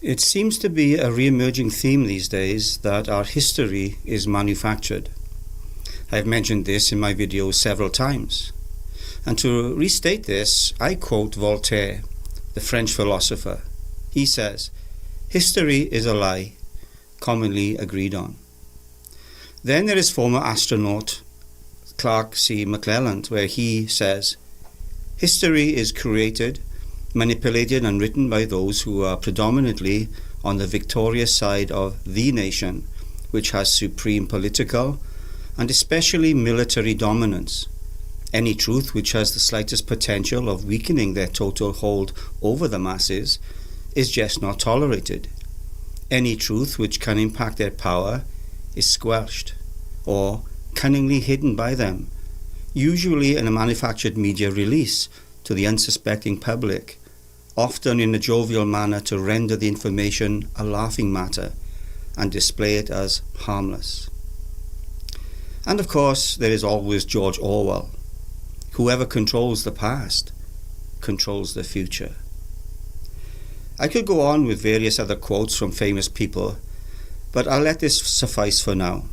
It seems to be a re-emerging theme these days that our history is manufactured. I have mentioned this in my videos several times. And to restate this, I quote Voltaire, the French philosopher. He says, "History is a lie, commonly agreed on." Then there is former astronaut Clark C. McClelland, where he says, "History is created, manipulated and written by those who are predominantly on the victorious side of the nation, which has supreme political and especially military dominance. Any truth which has the slightest potential of weakening their total hold over the masses is just not tolerated. Any truth which can impact their power is squelched or cunningly hidden by them, usually in a manufactured media release to the unsuspecting public, often in a jovial manner to render the information a laughing matter and display it as harmless." And of course, there is always George Orwell. Whoever controls the past controls the future. I could go on with various other quotes from famous people, but I'll let this suffice for now.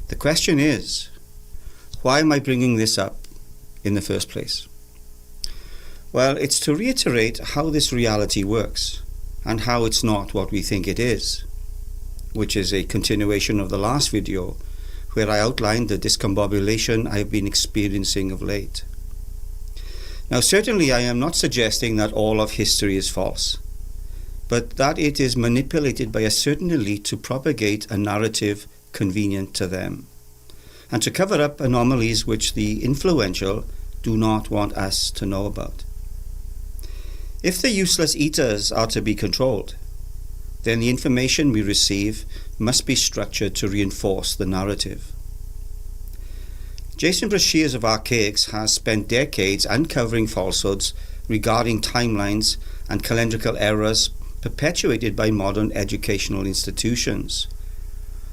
The question is, why am I bringing this up in the first place? Well, it's to reiterate how this reality works and how it's not what we think it is, which is a continuation of the last video where I outlined the discombobulation I have been experiencing of late. Now, certainly I am not suggesting that all of history is false, but that it is manipulated by a certain elite to propagate a narrative convenient to them, and to cover up anomalies which the influential do not want us to know about. If the useless eaters are to be controlled, then the information we receive must be structured to reinforce the narrative. Jason Brashears of Archaics has spent decades uncovering falsehoods regarding timelines and calendrical errors perpetuated by modern educational institutions.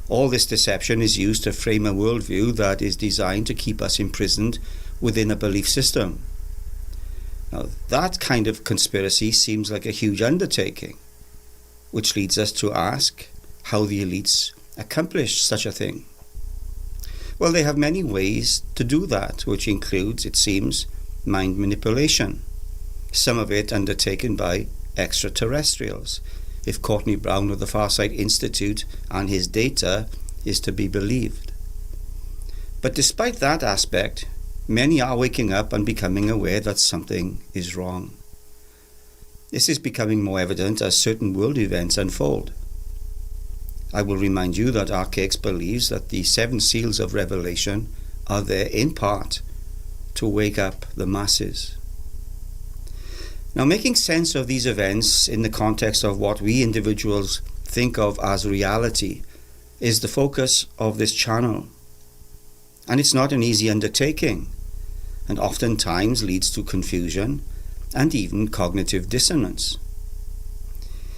All this deception is used to frame a worldview that is designed to keep us imprisoned within a belief system. Now, that kind of conspiracy seems like a huge undertaking, which leads us to ask how the elites accomplish such a thing. Well, they have many ways to do that, which includes, it seems, mind manipulation, some of it undertaken by extraterrestrials, if Courtney Brown of the Farsight Institute and his data is to be believed. But despite that aspect, many are waking up and becoming aware that something is wrong. This is becoming more evident as certain world events unfold. I will remind you that Archaics believes that the 7 seals of Revelation are there in part to wake up the masses. Now, making sense of these events in the context of what we individuals think of as reality is the focus of this channel. And it's not an easy undertaking, and oftentimes leads to confusion and even cognitive dissonance.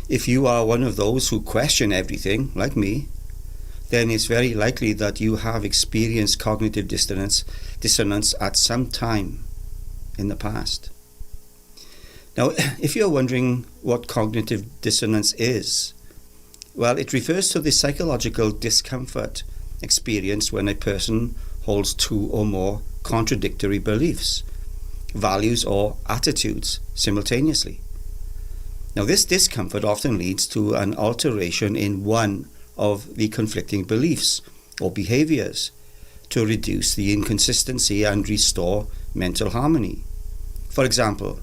If you are one of those who question everything, like me, then it's very likely that you have experienced cognitive dissonance at some time in the past. Now, if you're wondering what cognitive dissonance is, well, it refers to the psychological discomfort experienced when a person holds 2 or more contradictory beliefs, values or attitudes simultaneously. Now, this discomfort often leads to an alteration in one of the conflicting beliefs or behaviors to reduce the inconsistency and restore mental harmony. For example,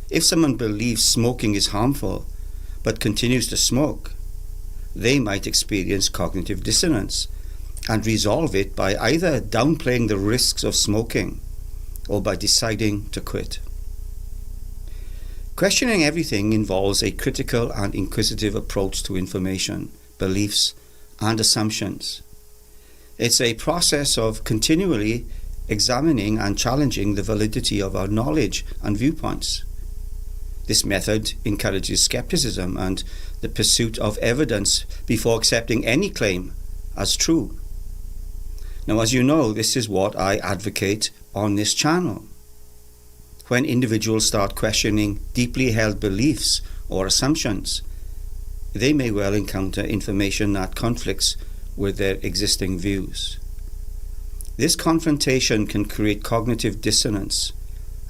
if someone believes smoking is harmful but continues to smoke, they might experience cognitive dissonance and resolve it by either downplaying the risks of smoking or by deciding to quit. Questioning everything involves a critical and inquisitive approach to information, beliefs, and assumptions. It's a process of continually examining and challenging the validity of our knowledge and viewpoints. This method encourages skepticism and the pursuit of evidence before accepting any claim as true. Now, as you know, this is what I advocate on this channel. When individuals start questioning deeply held beliefs or assumptions, they may well encounter information that conflicts with their existing views. This confrontation can create cognitive dissonance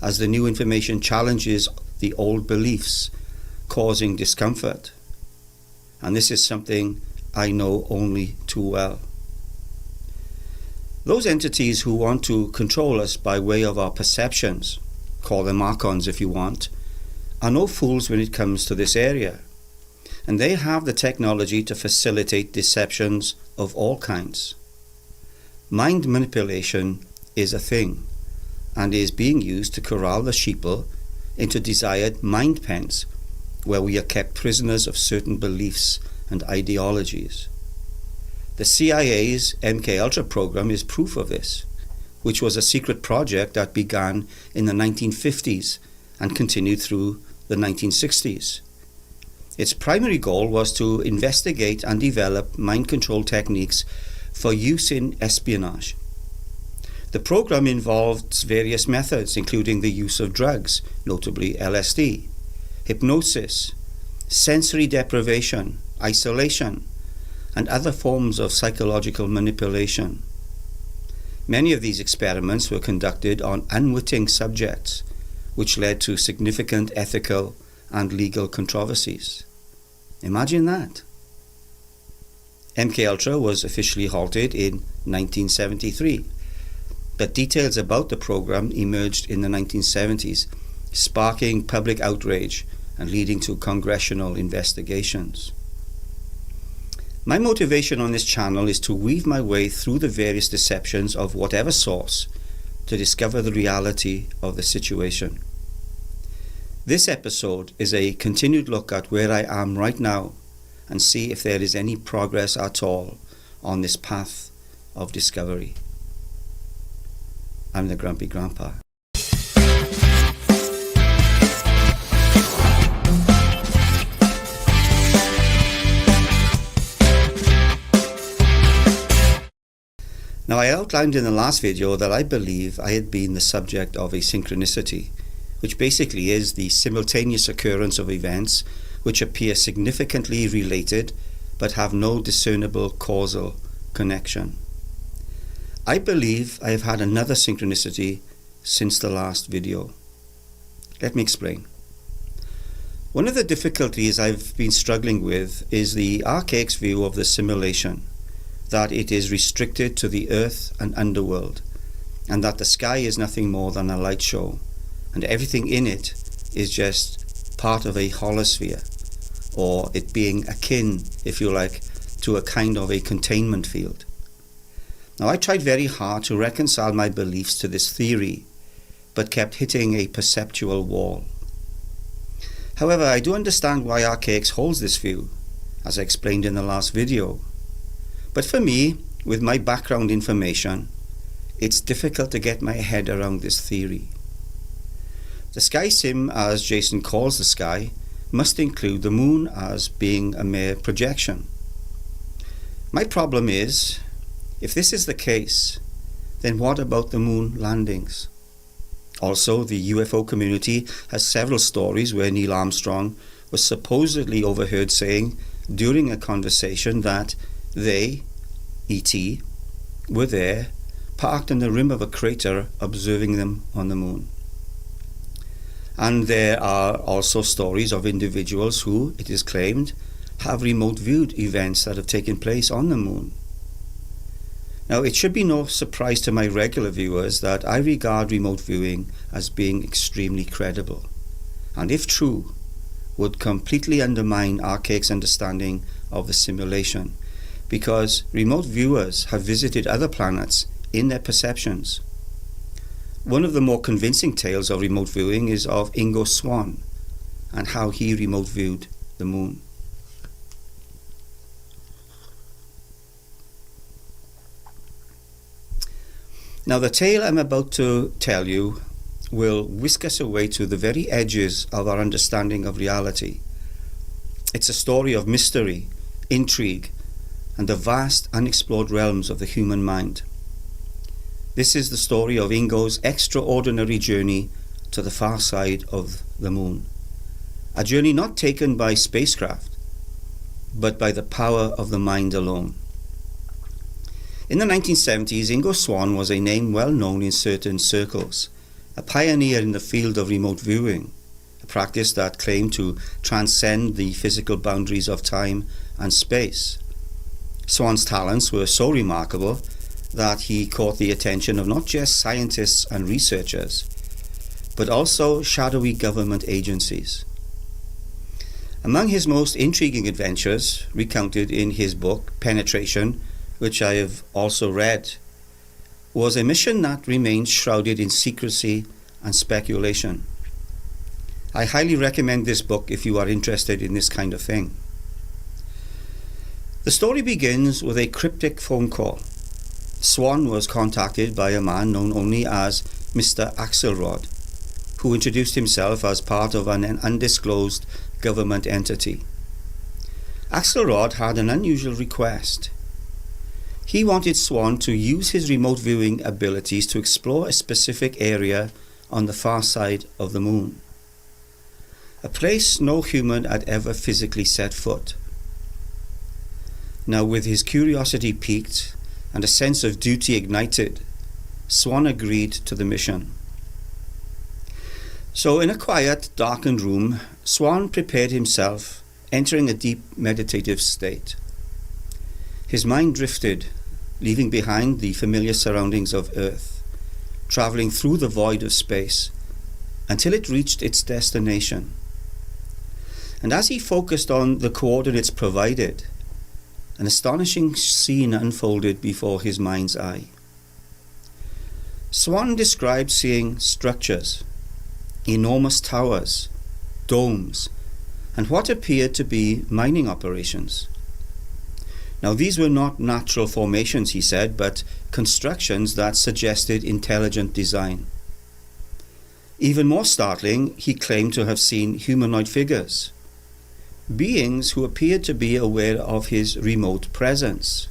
as the new information challenges the old beliefs, causing discomfort. And this is something I know only too well. Those entities who want to control us by way of our perceptions, call them archons if you want, are no fools when it comes to this area. And they have the technology to facilitate deceptions of all kinds. Mind manipulation is a thing, and is being used to corral the sheeple into desired mind pens, where we are kept prisoners of certain beliefs and ideologies. The CIA's MKUltra program is proof of this, which was a secret project that began in the 1950s and continued through the 1960s. Its primary goal was to investigate and develop mind control techniques for use in espionage. The program involved various methods, including the use of drugs, notably LSD, hypnosis, sensory deprivation, isolation, and other forms of psychological manipulation. Many of these experiments were conducted on unwitting subjects, which led to significant ethical and legal controversies. Imagine that. MKUltra was officially halted in 1973, but details about the program emerged in the 1970s, sparking public outrage and leading to congressional investigations. My motivation on this channel is to weave my way through the various deceptions of whatever source to discover the reality of the situation. This episode is a continued look at where I am right now and see if there is any progress at all on this path of discovery. I'm the Grumpy Grandpa. Now, I outlined in the last video that I believe I had been the subject of a synchronicity, which basically is the simultaneous occurrence of events which appear significantly related but have no discernible causal connection. I believe I have had another synchronicity since the last video. Let me explain. One of the difficulties I've been struggling with is the archaic view of the simulation, that it is restricted to the earth and underworld, and that the sky is nothing more than a light show, and everything in it is just part of a holosphere, or it being akin, if you like, to a kind of a containment field. Now, I tried very hard to reconcile my beliefs to this theory, but kept hitting a perceptual wall. However, I do understand why Archaics holds this view, as I explained in the last video. But for me, with my background information, it's difficult to get my head around this theory. The sky sim, as Jason calls the sky, must include the moon as being a mere projection. My problem is, if this is the case, then what about the moon landings? Also, the UFO community has several stories where Neil Armstrong was supposedly overheard saying during a conversation that they, E.T., were there, parked on the rim of a crater, observing them on the moon. And there are also stories of individuals who, it is claimed, have remote viewed events that have taken place on the moon. Now, it should be no surprise to my regular viewers that I regard remote viewing as being extremely credible, and if true, would completely undermine Archaic's understanding of the simulation, because remote viewers have visited other planets in their perceptions. One of the more convincing tales of remote viewing is of Ingo Swann and how he remote viewed the moon. Now, the tale I'm about to tell you will whisk us away to the very edges of our understanding of reality. It's a story of mystery, intrigue, and the vast unexplored realms of the human mind. This is the story of Ingo's extraordinary journey to the far side of the moon. A journey not taken by spacecraft, but by the power of the mind alone. In the 1970s, Ingo Swann was a name well known in certain circles, a pioneer in the field of remote viewing, a practice that claimed to transcend the physical boundaries of time and space. Swann's talents were so remarkable that he caught the attention of not just scientists and researchers, but also shadowy government agencies. Among his most intriguing adventures, recounted in his book Penetration, which I have also read, was a mission that remains shrouded in secrecy and speculation. I highly recommend this book if you are interested in this kind of thing. The story begins with a cryptic phone call. Swann was contacted by a man known only as Mr. Axelrod, who introduced himself as part of an undisclosed government entity. Axelrod had an unusual request. He wanted Swann to use his remote viewing abilities to explore a specific area on the far side of the moon, a place no human had ever physically set foot. Now, with his curiosity piqued and a sense of duty ignited, Swann agreed to the mission. So in a quiet, darkened room, Swann prepared himself, entering a deep meditative state. His mind drifted, leaving behind the familiar surroundings of Earth, traveling through the void of space until it reached its destination. And as he focused on the coordinates provided, an astonishing scene unfolded before his mind's eye. Swann described seeing structures, enormous towers, domes, and what appeared to be mining operations. Now, these were not natural formations, he said, but constructions that suggested intelligent design. Even more startling, he claimed to have seen humanoid figures, beings who appeared to be aware of his remote presence,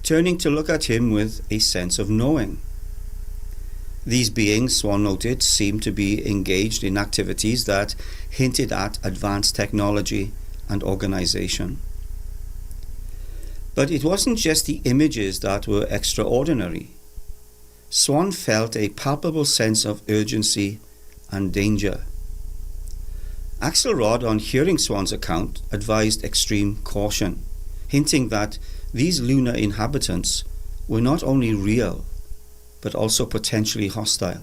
turning to look at him with a sense of knowing. These beings, Swann noted, seemed to be engaged in activities that hinted at advanced technology and organization. But it wasn't just the images that were extraordinary. Swann felt a palpable sense of urgency and danger. Axelrod, on hearing Swann's account, advised extreme caution, hinting that these lunar inhabitants were not only real, but also potentially hostile.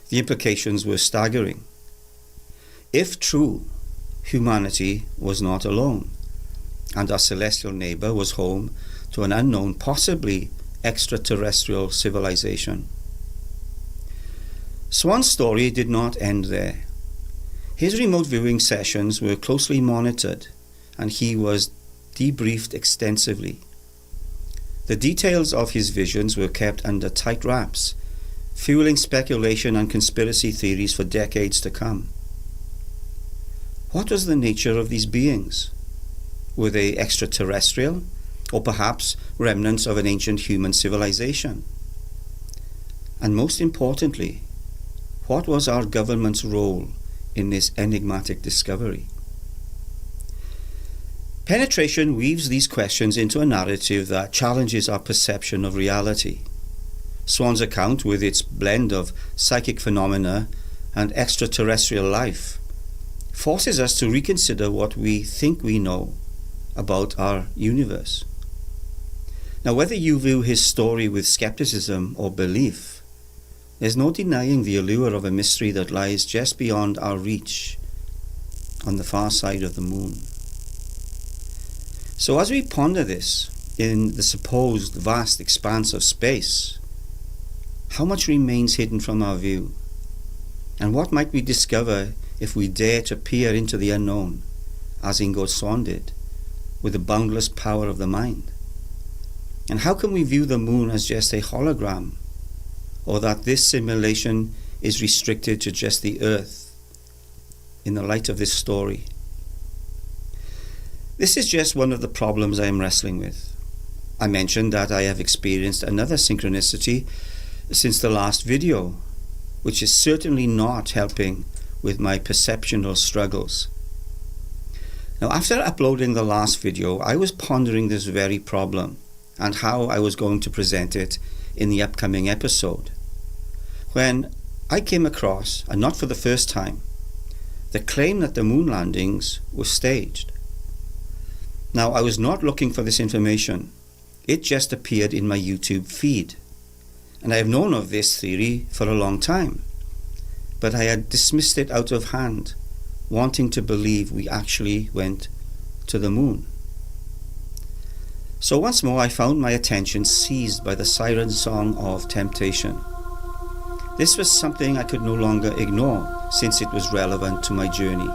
The implications were staggering. If true, humanity was not alone, and our celestial neighbor was home to an unknown, possibly extraterrestrial civilization. Swann's story did not end there. His remote viewing sessions were closely monitored, and he was debriefed extensively. The details of his visions were kept under tight wraps, fueling speculation and conspiracy theories for decades to come. What was the nature of these beings? Were they extraterrestrial, or perhaps remnants of an ancient human civilization? And most importantly, what was our government's role in this enigmatic discovery? Penetration weaves these questions into a narrative that challenges our perception of reality. Swann's account, with its blend of psychic phenomena and extraterrestrial life, forces us to reconsider what we think we know about our universe. Now, whether you view his story with skepticism or belief, there's no denying the allure of a mystery that lies just beyond our reach on the far side of the moon. So as we ponder this in the supposed vast expanse of space, how much remains hidden from our view? And what might we discover if we dare to peer into the unknown, as Ingo Swann did, with the boundless power of the mind? And how can we view the moon as just a hologram, or that this simulation is restricted to just the Earth in the light of this story? This is just one of the problems I am wrestling with. I mentioned that I have experienced another synchronicity since the last video, which is certainly not helping with my perceptual struggles. Now, after uploading the last video, I was pondering this very problem and how I was going to present it in the upcoming episode, when I came across, and not for the first time, the claim that the moon landings were staged. Now, I was not looking for this information. It just appeared in my YouTube feed, and I have known of this theory for a long time, but I had dismissed it out of hand, wanting to believe we actually went to the moon. So once more I found my attention seized by the siren song of temptation. This was something I could no longer ignore, since it was relevant to my journey.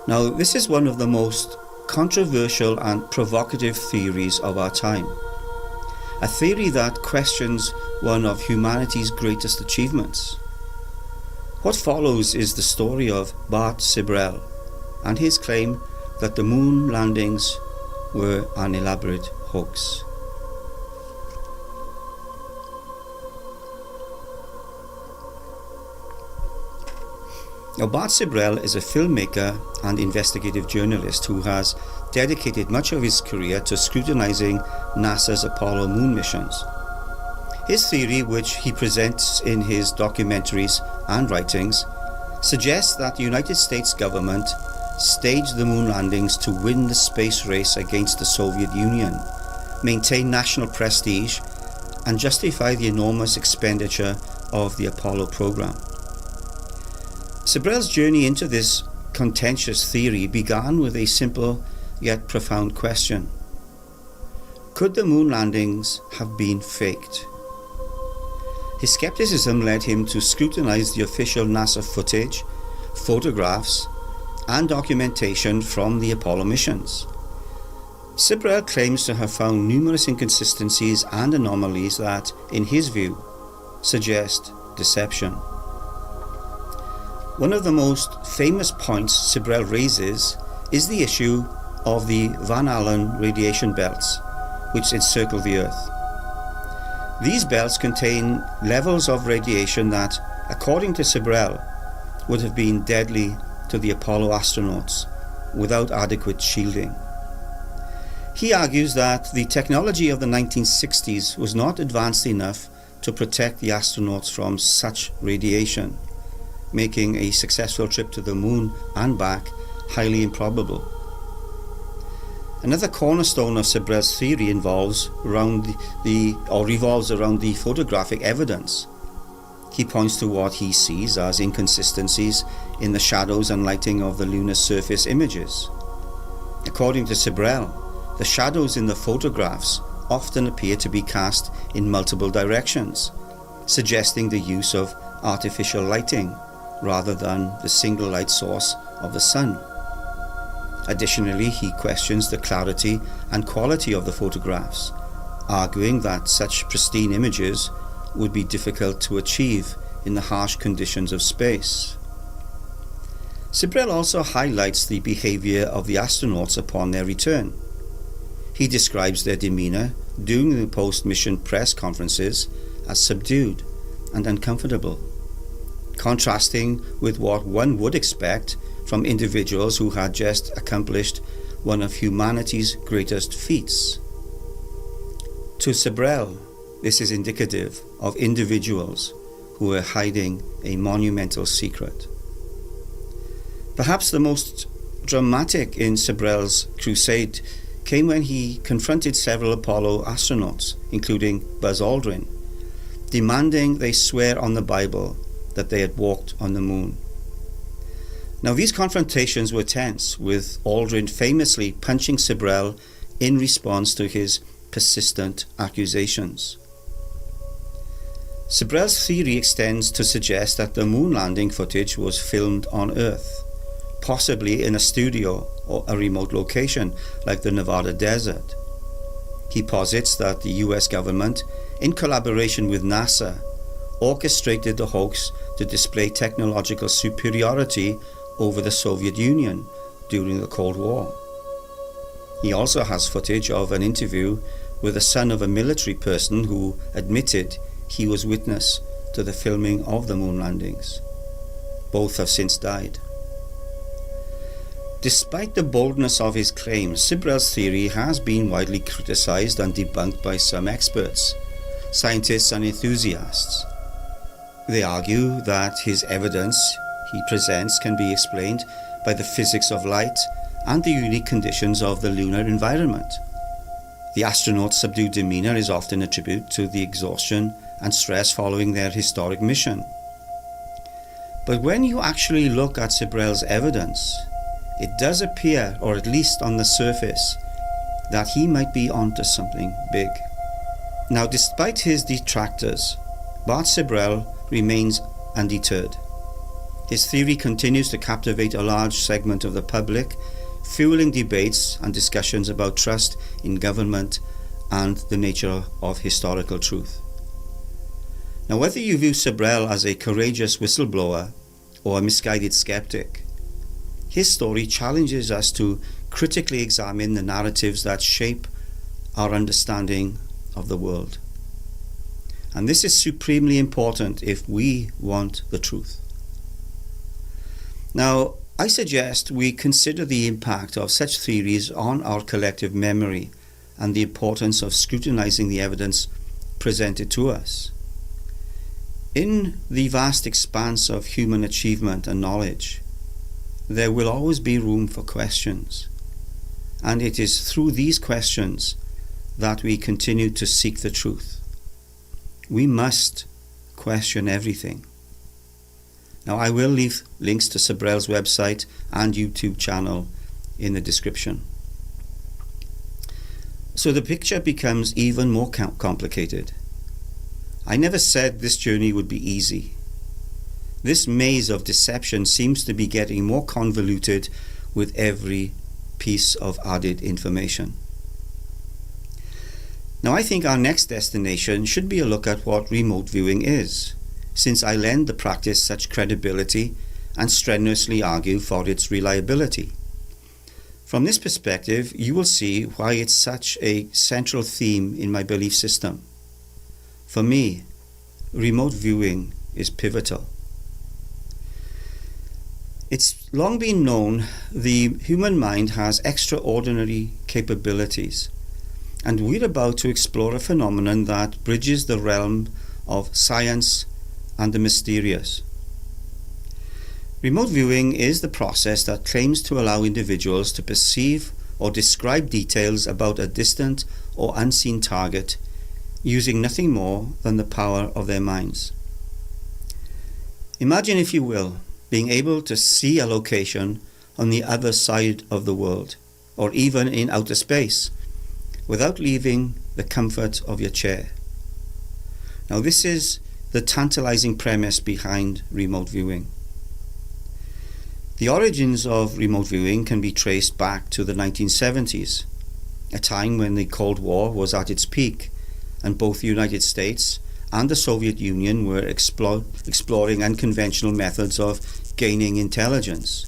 Now, this is one of the most controversial and provocative theories of our time. A theory that questions one of humanity's greatest achievements. What follows is the story of Bart Sibrel and his claim that the moon landings were an elaborate hoax. Now, Bart Sibrel is a filmmaker and investigative journalist who has dedicated much of his career to scrutinizing NASA's Apollo moon missions. His theory, which he presents in his documentaries and writings, suggests that the United States government staged the moon landings to win the space race against the Soviet Union, maintain national prestige, and justify the enormous expenditure of the Apollo program. Sibrel's journey into this contentious theory began with a simple yet profound question. Could the moon landings have been faked? His skepticism led him to scrutinize the official NASA footage, photographs, and documentation from the Apollo missions. Sibrel claims to have found numerous inconsistencies and anomalies that, in his view, suggest deception. One of the most famous points Sibrel raises is the issue of the Van Allen radiation belts, which encircle the Earth. These belts contain levels of radiation that, according to Sibrel, would have been deadly to the Apollo astronauts without adequate shielding. He argues that the technology of the 1960s was not advanced enough to protect the astronauts from such radiation, making a successful trip to the moon and back highly improbable. Another cornerstone of Sibrel's theory revolves around the photographic evidence. He points to what he sees as inconsistencies in the shadows and lighting of the lunar surface images. According to Sibrel, the shadows in the photographs often appear to be cast in multiple directions, suggesting the use of artificial lighting rather than the single light source of the sun. Additionally, he questions the clarity and quality of the photographs, arguing that such pristine images would be difficult to achieve in the harsh conditions of space. Sibrel also highlights the behavior of the astronauts upon their return. He describes their demeanor during the post-mission press conferences as subdued and uncomfortable, contrasting with what one would expect from individuals who had just accomplished one of humanity's greatest feats. To Sibrel, this is indicative of individuals who were hiding a monumental secret. Perhaps the most dramatic in Sibrel's crusade came when he confronted several Apollo astronauts, including Buzz Aldrin, demanding they swear on the Bible that they had walked on the moon. Now, these confrontations were tense, with Aldrin famously punching Sibrel in response to his persistent accusations. Sibrel's theory extends to suggest that the moon landing footage was filmed on Earth, possibly in a studio or a remote location like the Nevada desert. He posits that the US government, in collaboration with NASA, orchestrated the hoax to display technological superiority over the Soviet Union during the Cold War. He also has footage of an interview with the son of a military person who admitted he was witness to the filming of the moon landings. Both have since died. Despite the boldness of his claims, Sibrel's theory has been widely criticized and debunked by some experts, scientists and enthusiasts. They argue that his evidence he presents can be explained by the physics of light and the unique conditions of the lunar environment. The astronauts' subdued demeanor is often attributed to the exhaustion and stress following their historic mission. But when you actually look at Sibrel's evidence, it does appear, or at least on the surface, that he might be onto something big. Now, despite his detractors, Bart Sibrel remains undeterred. His theory continues to captivate a large segment of the public, fueling debates and discussions about trust in government and the nature of historical truth. Now, whether you view Sibrel as a courageous whistleblower or a misguided skeptic, his story challenges us to critically examine the narratives that shape our understanding of the world. And this is supremely important if we want the truth. Now, I suggest we consider the impact of such theories on our collective memory and the importance of scrutinizing the evidence presented to us. In the vast expanse of human achievement and knowledge, there will always be room for questions, and it is through these questions that we continue to seek the truth. We must question everything. Now, I will leave links to Sibrel's website and YouTube channel in the description. So the picture becomes even more complicated. I never said this journey would be easy. This maze of deception seems to be getting more convoluted with every piece of added information. Now, I think our next destination should be a look at what remote viewing is, since I lend the practice such credibility and strenuously argue for its reliability. From this perspective, you will see why it's such a central theme in my belief system. For me, remote viewing is pivotal. It's long been known the human mind has extraordinary capabilities, and we're about to explore a phenomenon that bridges the realm of science and the mysterious. Remote viewing is the process that claims to allow individuals to perceive or describe details about a distant or unseen target using nothing more than the power of their minds. Imagine, if you will, being able to see a location on the other side of the world, or even in outer space, without leaving the comfort of your chair. Now, this is the tantalizing premise behind remote viewing. The origins of remote viewing can be traced back to the 1970s, a time when the Cold War was at its peak, and both the United States and the Soviet Union were exploring unconventional methods of gaining intelligence.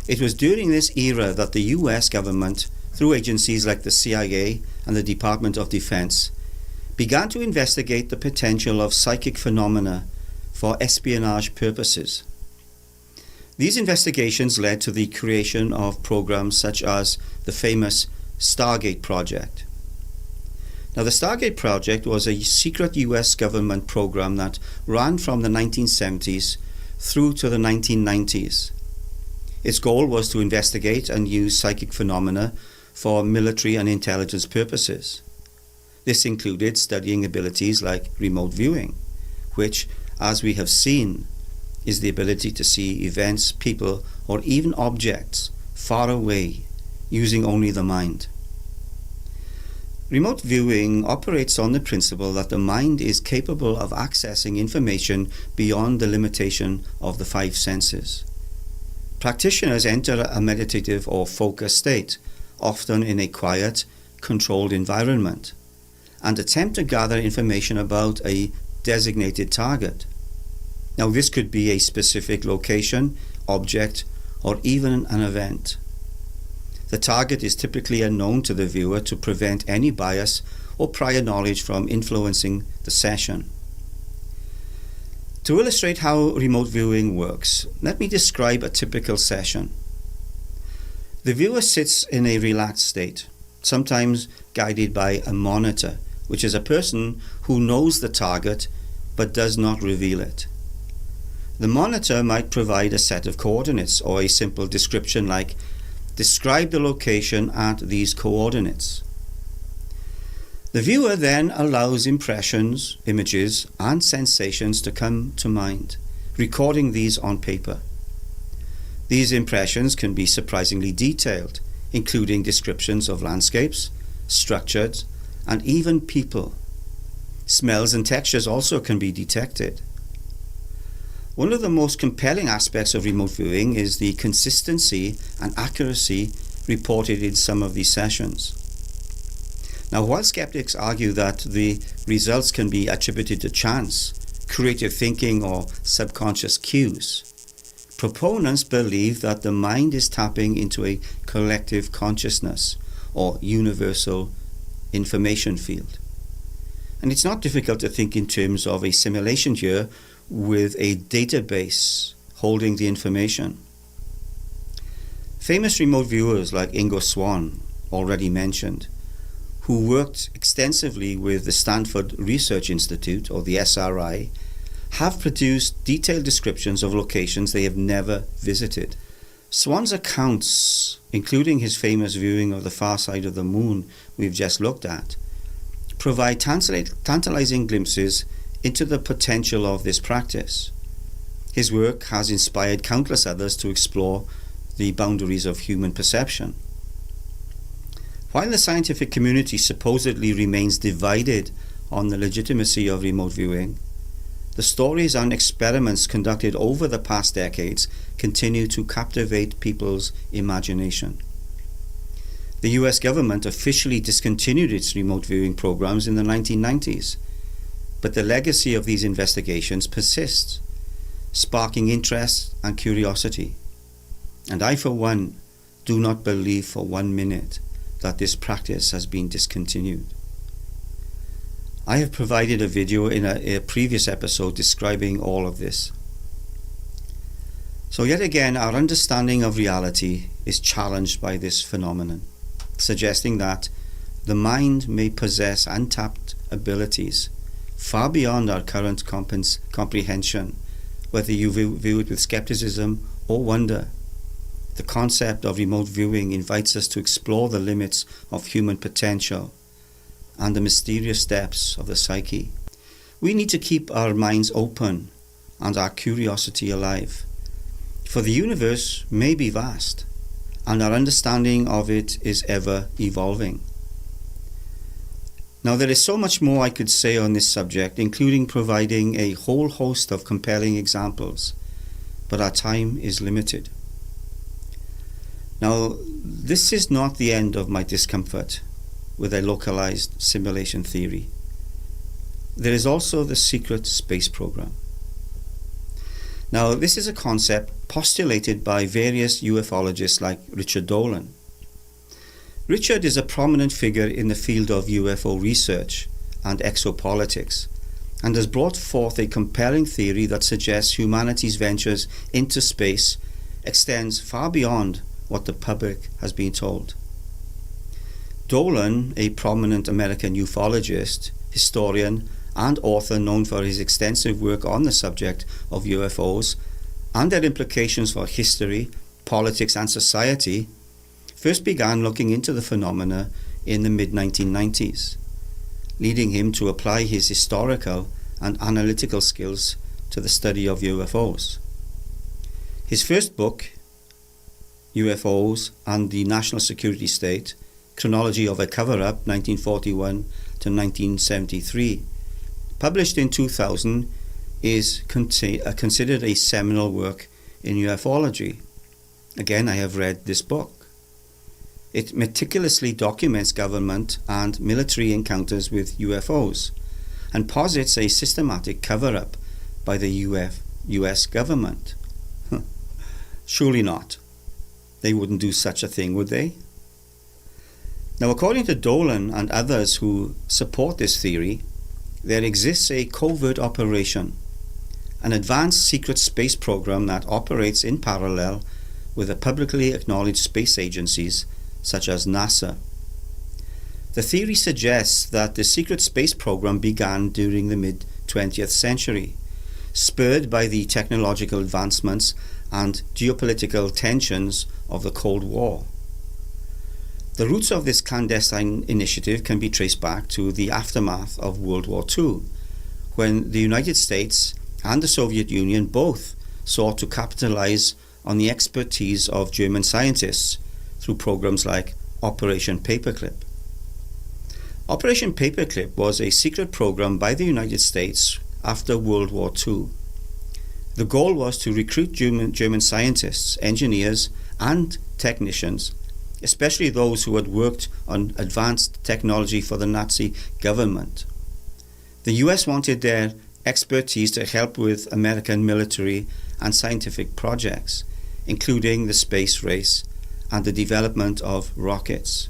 It was during this era that the US government, through agencies like the CIA and the Department of Defense, began to investigate the potential of psychic phenomena for espionage purposes. These investigations led to the creation of programs such as the famous Stargate project. Now, the Stargate project was a secret US government program that ran from the 1970s through to the 1990s. Its goal was to investigate and use psychic phenomena for military and intelligence purposes. This included studying abilities like remote viewing, which, as we have seen, is the ability to see events, people, or even objects far away using only the mind. Remote viewing operates on the principle that the mind is capable of accessing information beyond the limitation of the five senses. Practitioners enter a meditative or focused state, often in a quiet, controlled environment, and attempt to gather information about a designated target. Now, this could be a specific location, object, or even an event. The target is typically unknown to the viewer to prevent any bias or prior knowledge from influencing the session. To illustrate how remote viewing works, let me describe a typical session. The viewer sits in a relaxed state, sometimes guided by a monitor, which is a person who knows the target but does not reveal it. The monitor might provide a set of coordinates or a simple description like, describe the location at these coordinates. The viewer then allows impressions, images, and sensations to come to mind, recording these on paper. These impressions can be surprisingly detailed, including descriptions of landscapes, structures, and even people. Smells and textures also can be detected. One of the most compelling aspects of remote viewing is the consistency and accuracy reported in some of these sessions. Now, while skeptics argue that the results can be attributed to chance, creative thinking, or subconscious cues, proponents believe that the mind is tapping into a collective consciousness or universal information field. And it's not difficult to think in terms of a simulation here with a database holding the information. Famous remote viewers like Ingo Swann, already mentioned, who worked extensively with the Stanford Research Institute, or the SRI, have produced detailed descriptions of locations they have never visited. Swann's accounts, including his famous viewing of the far side of the moon we've just looked at, provide tantalizing glimpses into the potential of this practice. His work has inspired countless others to explore the boundaries of human perception. While the scientific community supposedly remains divided on the legitimacy of remote viewing, the stories and experiments conducted over the past decades continue to captivate people's imagination. The US government officially discontinued its remote viewing programs in the 1990s, but the legacy of these investigations persists, sparking interest and curiosity. And I, for one, do not believe for 1 minute that this practice has been discontinued. I have provided a video in a previous episode describing all of this. So yet again, our understanding of reality is challenged by this phenomenon, suggesting that the mind may possess untapped abilities far beyond our current comprehension, whether you view it with skepticism or wonder. The concept of remote viewing invites us to explore the limits of human potential and the mysterious depths of the psyche. We need to keep our minds open and our curiosity alive, for the universe may be vast, and our understanding of it is ever evolving. Now, there is so much more I could say on this subject, including providing a whole host of compelling examples, but our time is limited. Now, this is not the end of my discomfort with a localized simulation theory. There is also the secret space program. Now, this is a concept postulated by various ufologists like Richard Dolan. Richard is a prominent figure in the field of UFO research and exopolitics, and has brought forth a compelling theory that suggests humanity's ventures into space extends far beyond what the public has been told. Dolan, a prominent American ufologist, historian, and author known for his extensive work on the subject of UFOs and their implications for history, politics, and society, first began looking into the phenomena in the mid-1990s, leading him to apply his historical and analytical skills to the study of UFOs. His first book, UFOs and the National Security State, Chronology of a Cover-Up, 1941 to 1973, published in 2000, is considered a seminal work in ufology. Again, I have read this book. It meticulously documents government and military encounters with UFOs and posits a systematic cover-up by the US government. Surely not. They wouldn't do such a thing, would they? Now, according to Dolan and others who support this theory, there exists a covert operation, an advanced secret space program that operates in parallel with the publicly acknowledged space agencies such as NASA. The theory suggests that the secret space program began during the mid-20th century, spurred by the technological advancements and geopolitical tensions of the Cold War. The roots of this clandestine initiative can be traced back to the aftermath of World War II, when the United States and the Soviet Union both sought to capitalize on the expertise of German scientists through programs like Operation Paperclip. Operation Paperclip was a secret program by the United States after World War II. The goal was to recruit German scientists, engineers, and technicians, especially those who had worked on advanced technology for the Nazi government. The US wanted their expertise to help with American military and scientific projects, including the space race and the development of rockets.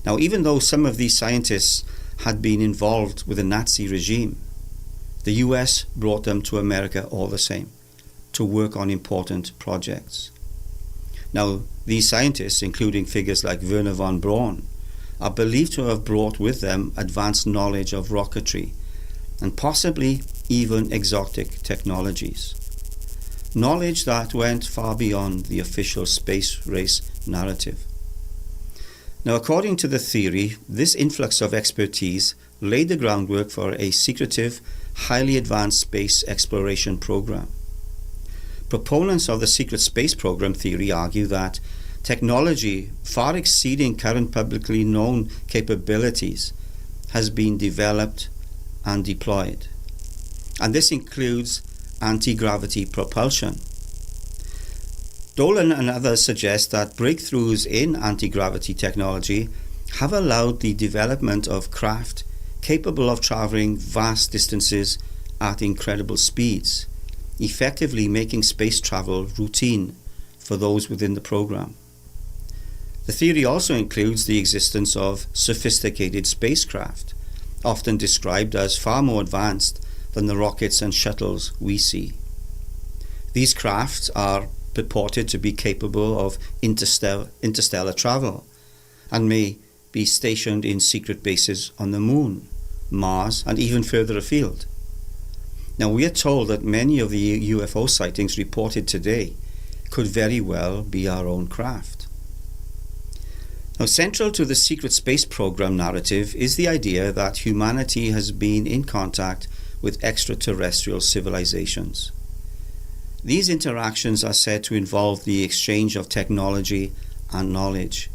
Now, even though some of these scientists had been involved with the Nazi regime, the US brought them to America all the same to work on important projects. Now, these scientists, including figures like Wernher von Braun, are believed to have brought with them advanced knowledge of rocketry and possibly even exotic technologies. Knowledge that went far beyond the official space race narrative. Now, according to the theory, this influx of expertise laid the groundwork for a secretive, highly advanced space exploration program. Proponents of the secret space program theory argue that technology far exceeding current publicly known capabilities has been developed and deployed. And this includes anti-gravity propulsion. Dolan and others suggest that breakthroughs in anti-gravity technology have allowed the development of craft capable of traveling vast distances at incredible speeds, effectively making space travel routine for those within the program. The theory also includes the existence of sophisticated spacecraft, often described as far more advanced than the rockets and shuttles we see. These crafts are purported to be capable of interstellar travel and may be stationed in secret bases on the Moon, Mars, and even further afield. Now, we are told that many of the UFO sightings reported today could very well be our own craft. Now, central to the secret space program narrative is the idea that humanity has been in contact with extraterrestrial civilizations. These interactions are said to involve the exchange of technology and knowledge,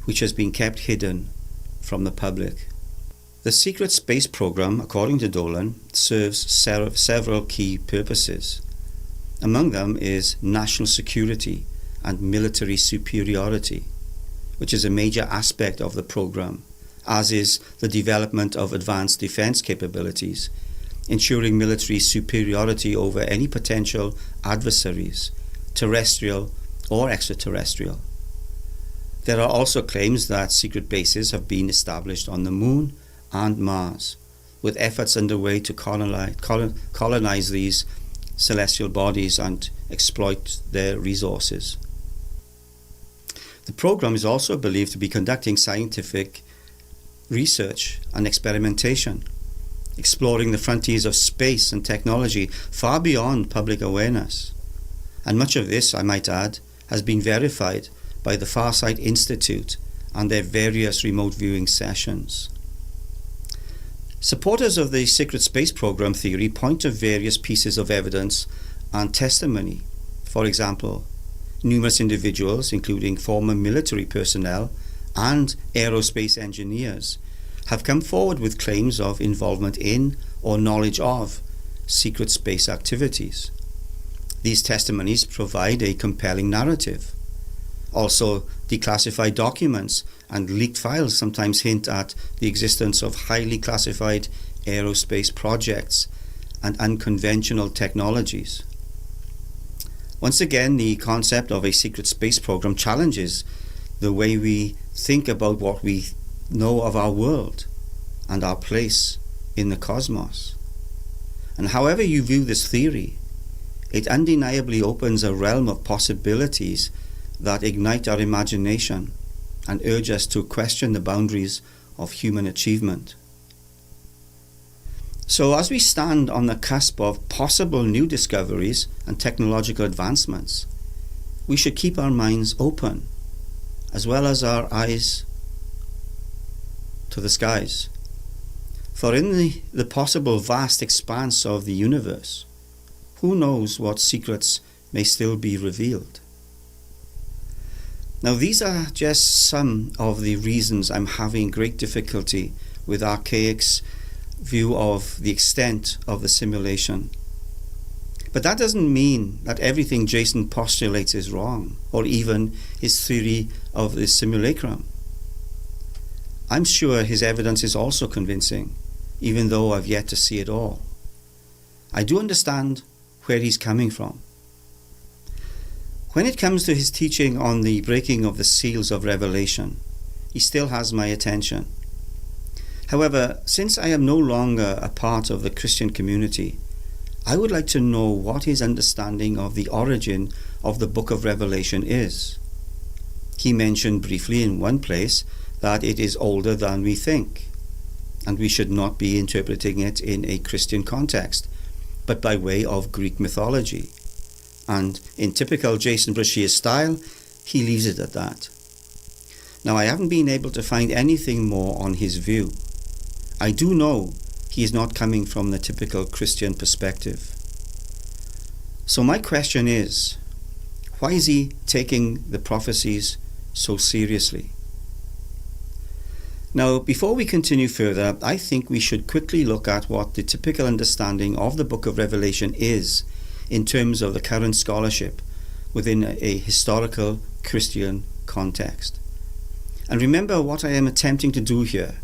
which has been kept hidden from the public. The secret space program, according to Dolan, serves several key purposes. Among them is national security and military superiority, which is a major aspect of the program, as is the development of advanced defense capabilities, ensuring military superiority over any potential adversaries, terrestrial or extraterrestrial. There are also claims that secret bases have been established on the Moon and Mars, with efforts underway to colonize these celestial bodies and exploit their resources. The program is also believed to be conducting scientific research and experimentation, exploring the frontiers of space and technology far beyond public awareness. And much of this, I might add, has been verified by the Farsight Institute and their various remote viewing sessions. Supporters of the secret space program theory point to various pieces of evidence and testimony. For example, numerous individuals, including former military personnel and aerospace engineers, have come forward with claims of involvement in or knowledge of secret space activities. These testimonies provide a compelling narrative. Also, declassified documents and leaked files sometimes hint at the existence of highly classified aerospace projects and unconventional technologies. Once again, the concept of a secret space program challenges the way we think about what we know of our world and our place in the cosmos. And however you view this theory, it undeniably opens a realm of possibilities that ignite our imagination and urge us to question the boundaries of human achievement. So as we stand on the cusp of possible new discoveries and technological advancements, we should keep our minds open, as well as our eyes to the skies. For in the possible vast expanse of the universe, who knows what secrets may still be revealed? Now, these are just some of the reasons I'm having great difficulty with Archaic's view of the extent of the simulation. But that doesn't mean that everything Jason postulates is wrong, or even his theory of the simulacrum. I'm sure his evidence is also convincing, even though I've yet to see it all. I do understand where he's coming from. When it comes to his teaching on the breaking of the seals of Revelation, he still has my attention. However, since I am no longer a part of the Christian community, I would like to know what his understanding of the origin of the book of Revelation is. He mentioned briefly in one place that it is older than we think, and we should not be interpreting it in a Christian context, but by way of Greek mythology. And in typical Jason Brashear style, he leaves it at that. Now, I haven't been able to find anything more on his view. I do know he is not coming from the typical Christian perspective. So my question is, why is he taking the prophecies so seriously? Now, before we continue further, I think we should quickly look at what the typical understanding of the book of Revelation is in terms of the current scholarship within a historical Christian context. And remember what I am attempting to do here.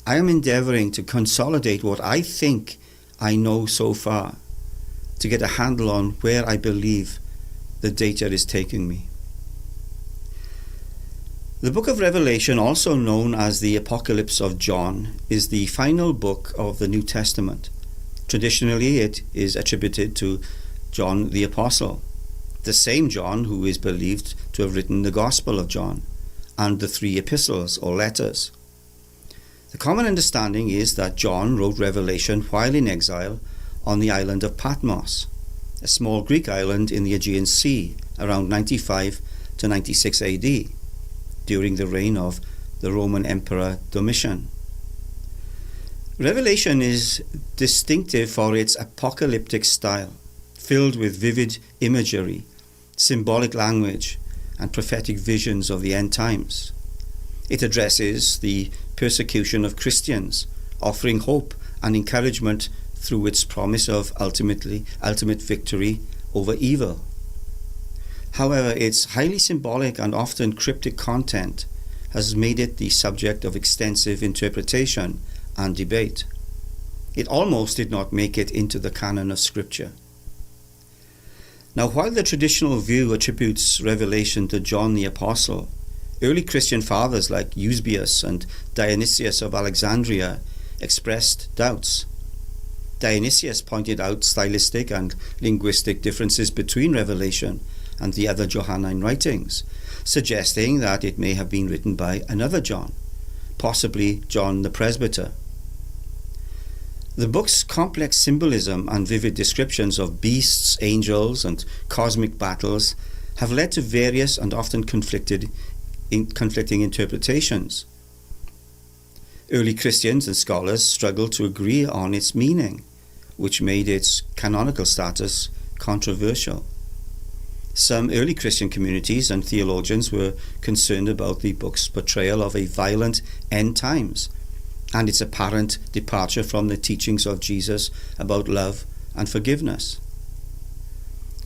I am endeavoring to consolidate what I think I know so far to get a handle on where I believe the data is taking me. The book of Revelation, also known as the Apocalypse of John, is the final book of the New Testament. Traditionally, it is attributed to John the Apostle, the same John who is believed to have written the Gospel of John and the 3 epistles or letters. The common understanding is that John wrote Revelation while in exile on the island of Patmos, a small Greek island in the Aegean Sea, around 95 to 96 AD, during the reign of the Roman Emperor Domitian. Revelation is distinctive for its apocalyptic style, filled with vivid imagery, symbolic language, and prophetic visions of the end times. It addresses the persecution of Christians, offering hope and encouragement through its promise of ultimate victory over evil. However, its highly symbolic and often cryptic content has made it the subject of extensive interpretation and debate. It almost did not make it into the canon of Scripture. Now, while the traditional view attributes Revelation to John the Apostle, early Christian fathers like Eusebius and Dionysius of Alexandria expressed doubts. Dionysius pointed out stylistic and linguistic differences between Revelation and the other Johannine writings, suggesting that it may have been written by another John, possibly John the Presbyter. The book's complex symbolism and vivid descriptions of beasts, angels, and cosmic battles have led to various and often conflicting interpretations. Early Christians and scholars struggled to agree on its meaning, which made its canonical status controversial. Some early Christian communities and theologians were concerned about the book's portrayal of a violent end times and its apparent departure from the teachings of Jesus about love and forgiveness.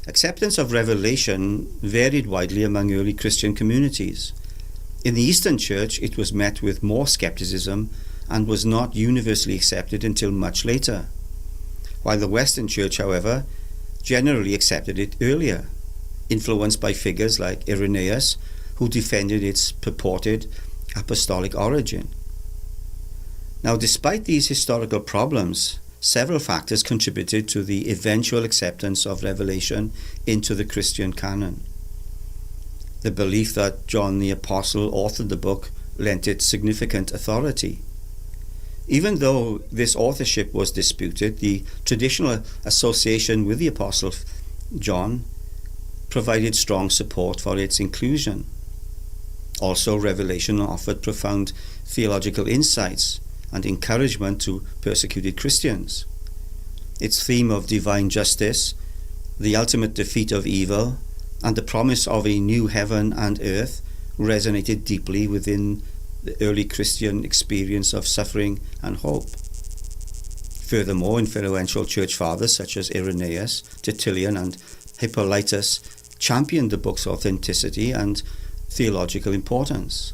Acceptance of Revelation varied widely among early Christian communities. In the Eastern Church, it was met with more skepticism and was not universally accepted until much later, while the Western Church, however, generally accepted it earlier, influenced by figures like Irenaeus, who defended its purported apostolic origin. Now, despite these historical problems, several factors contributed to the eventual acceptance of Revelation into the Christian canon. The belief that John the Apostle authored the book lent it significant authority. Even though this authorship was disputed, the traditional association with the Apostle John provided strong support for its inclusion. Also, Revelation offered profound theological insights and encouragement to persecuted Christians. Its theme of divine justice, the ultimate defeat of evil, and the promise of a new heaven and earth resonated deeply within the early Christian experience of suffering and hope. Furthermore, influential church fathers such as Irenaeus, Tertullian, and Hippolytus championed the book's authenticity and theological importance.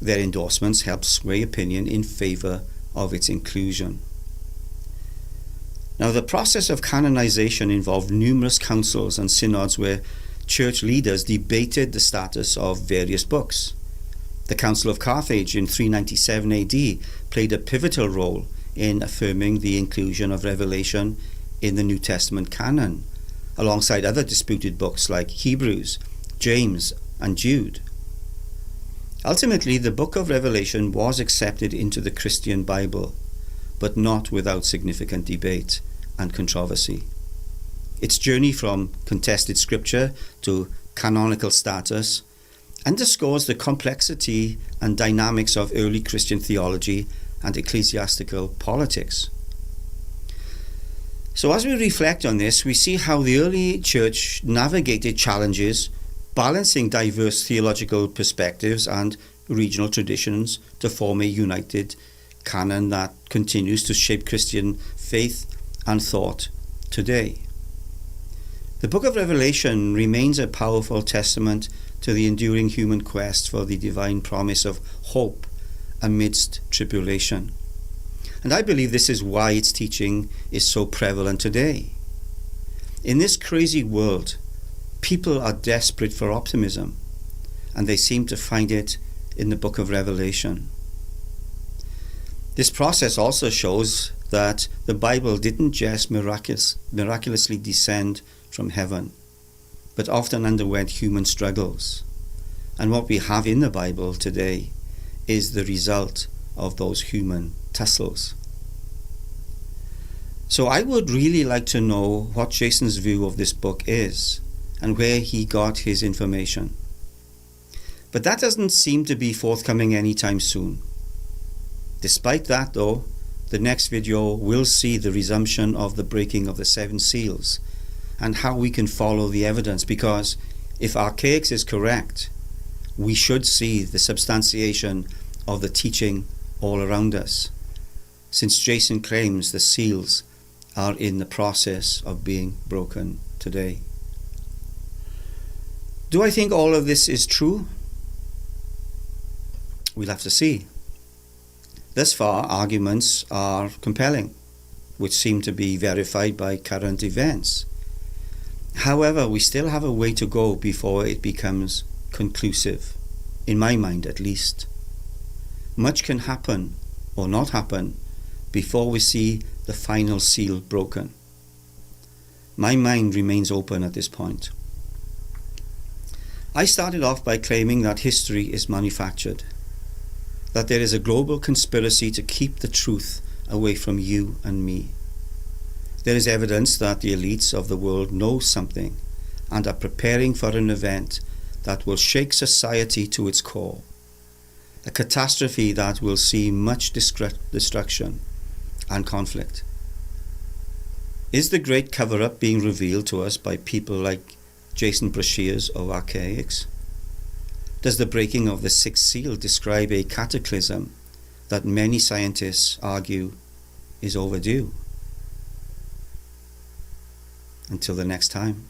Their endorsements helped sway opinion in favor of its inclusion. Now, the process of canonization involved numerous councils and synods where church leaders debated the status of various books. The Council of Carthage in 397 AD played a pivotal role in affirming the inclusion of Revelation in the New Testament canon, alongside other disputed books like Hebrews, James, and Jude. Ultimately, the book of Revelation was accepted into the Christian Bible, but not without significant debate and controversy. Its journey from contested scripture to canonical status underscores the complexity and dynamics of early Christian theology and ecclesiastical politics. So as we reflect on this, we see how the early church navigated challenges, balancing diverse theological perspectives and regional traditions to form a united canon that continues to shape Christian faith and thought today. The book of Revelation remains a powerful testament to the enduring human quest for the divine promise of hope amidst tribulation. And I believe this is why its teaching is so prevalent today. In this crazy world, people are desperate for optimism, and they seem to find it in the book of Revelation. This process also shows that the Bible didn't just miraculously descend from heaven, but often underwent human struggles. And what we have in the Bible today is the result of those human tussles. So I would really like to know what Jason's view of this book is and where he got his information. But that doesn't seem to be forthcoming anytime soon. Despite that, though, the next video will see the resumption of the breaking of the 7 seals and how we can follow the evidence, because if Archaics is correct, we should see the substantiation of the teaching all around us, since Jason claims the seals are in the process of being broken today. Do I think all of this is true? We'll have to see. Thus far, arguments are compelling, which seem to be verified by current events. However, we still have a way to go before it becomes conclusive, in my mind at least. Much can happen or not happen before we see the final seal broken. My mind remains open at this point. I started off by claiming that history is manufactured, that there is a global conspiracy to keep the truth away from you and me. There is evidence that the elites of the world know something and are preparing for an event that will shake society to its core, a catastrophe that will see much destruction and conflict. Is the great cover-up being revealed to us by people like Jason Brashears of Archaics? Does the breaking of the 6th seal describe a cataclysm that many scientists argue is overdue? Until the next time.